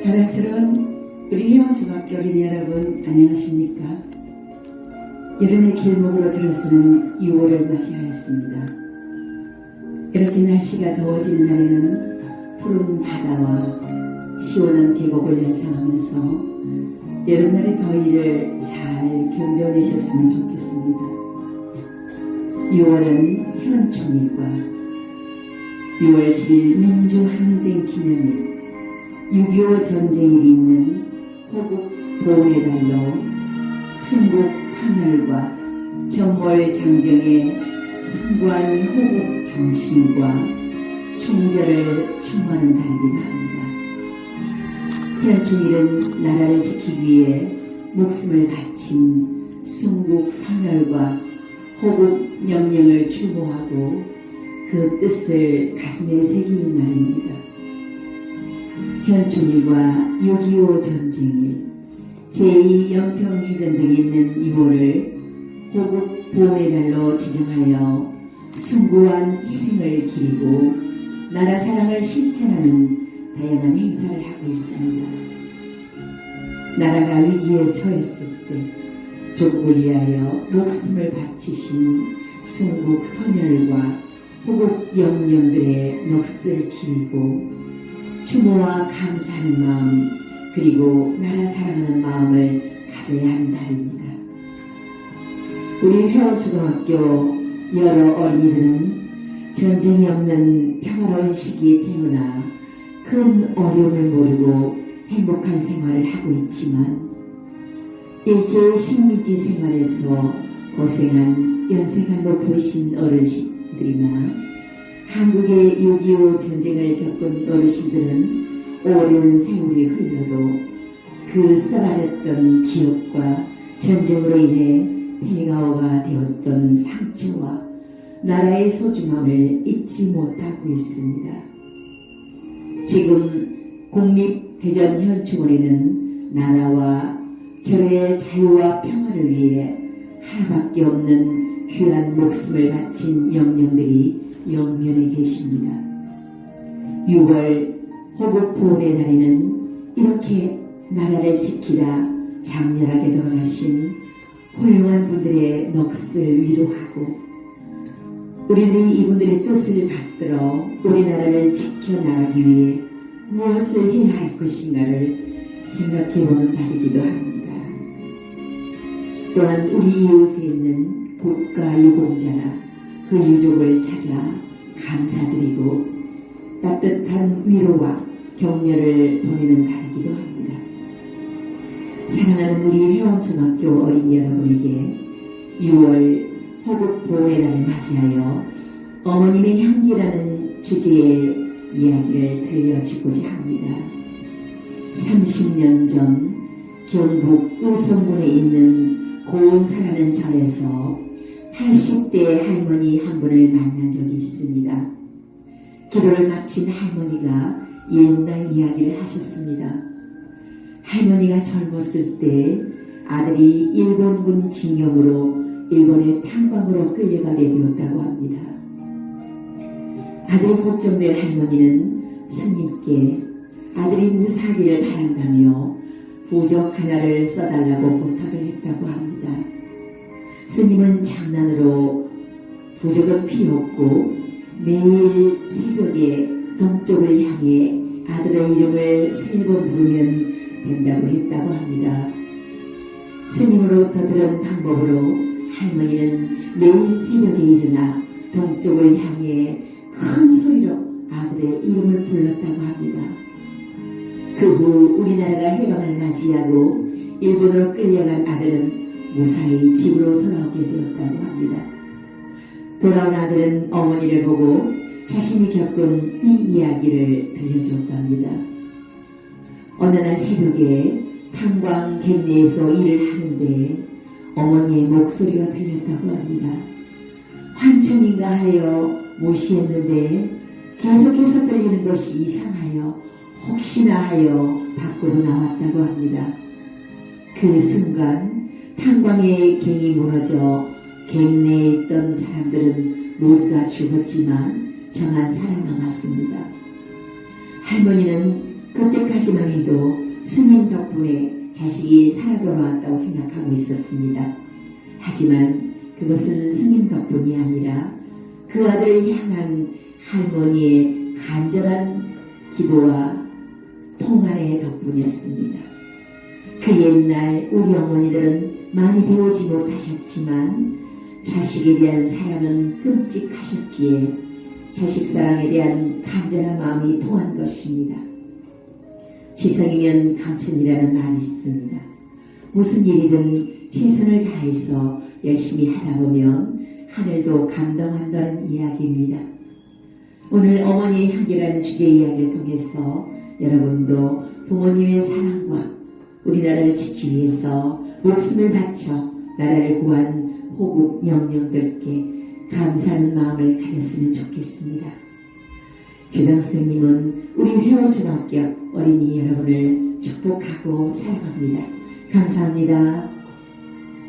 자랑스러운 우리 회원중학교 어린이 여러분, 안녕하십니까? 여름의 길목으로 들어서는 6월을 맞이하였습니다. 이렇게 날씨가 더워지는 날에는 푸른 바다와 시원한 계곡을 연상하면서 여름날의 더위를 잘 견뎌내셨으면 좋겠습니다. 6월은 현충일과 6월 10일 민주항쟁 기념일, 6.25 전쟁일이 있는 호국 보훈의 달로 순국 선열과 정월 장경의 숭고한 호국 정신과 충절을 추모하는 달이기도 합니다. 현충일은 나라를 지키기 위해 목숨을 바친 순국 선열과 호국 명령을 추모하고 그 뜻을 가슴에 새기는 날입니다. 현충일과 6.25 전쟁일, 제2연평이전 등이 있는 6월을 호국 보훈의 달로 지정하여 숭고한 희생을 기리고 나라 사랑을 실천하는 다양한 행사를 하고 있습니다. 나라가 위기에 처했을 때 조국을 위하여 목숨을 바치신 순국 선열과 호국 영령들의 넋을 기리고 추모와 감사하는 마음, 그리고 나라 사랑하는 마음을 가져야 하는 달입니다. 우리 회원초등학교 여러 어린이들은 전쟁이 없는 평화로운 시기에 태어나 큰 어려움을 모르고 행복한 생활을 하고 있지만 일제 식민지 생활에서 고생한 연세가 높으신 어르신들이나 한국의 6.25 전쟁을 겪은 어르신들은 오랜 세월이 흘러도 그 썩어졌던 기억과 전쟁으로 인해 폐가가 되었던 상처와 나라의 소중함을 잊지 못하고 있습니다. 지금 국립대전현충원에는 나라와 결의 자유와 평화를 위해 하나밖에 없는 귀한 목숨을 바친 영령들이 영면에 계십니다. 6월 호국 보훈의 달에는 이렇게 나라를 지키다 장렬하게 돌아가신 훌륭한 분들의 넋을 위로하고 우리들이 이분들의 뜻을 받들어 우리나라를 지켜나가기 위해 무엇을 해야 할 것인가를 생각해보는 달이기도 합니다. 또한 우리 이웃에 있는 국가유공자나 그 유족을 찾아 감사드리고 따뜻한 위로와 격려를 보내는 달이기도 합니다. 사랑하는 우리 회원초등학교 어린이 여러분에게 6월 호국 보훈의 달을 맞이하여 어머님의 향기라는 주제의 이야기를 들려주고자 합니다. 30년 전 경북 의성군에 있는 고은사라는 절에서 80대 할머니 한 분을 만난 적이 있습니다. 기도를 마친 할머니가 옛날 이야기를 하셨습니다. 할머니가 젊었을 때 아들이 일본군 징용으로 일본의 탄광으로 끌려가게 되었다고 합니다. 아들이 걱정된 할머니는 스님께 아들이 무사하기를 바란다며 부적 하나를 써달라고 부탁을 했다고 합니다. 스님은 장난으로 부적은 필요 없고 매일 새벽에 동쪽을 향해 아들의 이름을 3번 부르면 된다고 했다고 합니다. 스님으로부터 들은 방법으로 할머니는 매일 새벽에 일어나 동쪽을 향해 큰 소리로 아들의 이름을 불렀다고 합니다. 그 후 우리나라가 해방을 맞이하고 일본으로 끌려간 아들은 무사히 집으로 돌아오게 되었다고 합니다. 돌아온 아들은 어머니를 보고 자신이 겪은 이 이야기를 들려주었답니다. 어느 날 새벽에 탄광 갯내에서 일을 하는데 어머니의 목소리가 들렸다고 합니다. 환청인가 하여 무시했는데 계속해서 들리는 것이 이상하여 혹시나 하여 밖으로 나왔다고 합니다. 그 순간 탄광의 갱이 무너져 갱 내에 있던 사람들은 모두 다 죽었지만 저만 살아남았습니다. 할머니는 그때까지만 해도 스님 덕분에 자식이 살아 돌아왔다고 생각하고 있었습니다. 하지만 그것은 스님 덕분이 아니라 그 아들을 향한 할머니의 간절한 기도와 통안의 덕분이었습니다. 그 옛날 우리 어머니들은 많이 배우지 못하셨지만 자식에 대한 사랑은 끔찍하셨기에 자식 사랑에 대한 간절한 마음이 통한 것입니다. 지성이면 감천이라는 말이 있습니다. 무슨 일이든 최선을 다해서 열심히 하다 보면 하늘도 감동한다는 이야기입니다. 오늘 어머니의 향기라는 주제 이야기를 통해서 여러분도 부모님의 사랑과 우리나라를 지키기 위해서 목숨을 바쳐 나라를 구한 호국 명령들께 감사하는 마음을 가졌으면 좋겠습니다. 교장 선생님은 우리 회원초등학교 어린이 여러분을 축복하고 사랑합니다. 감사합니다.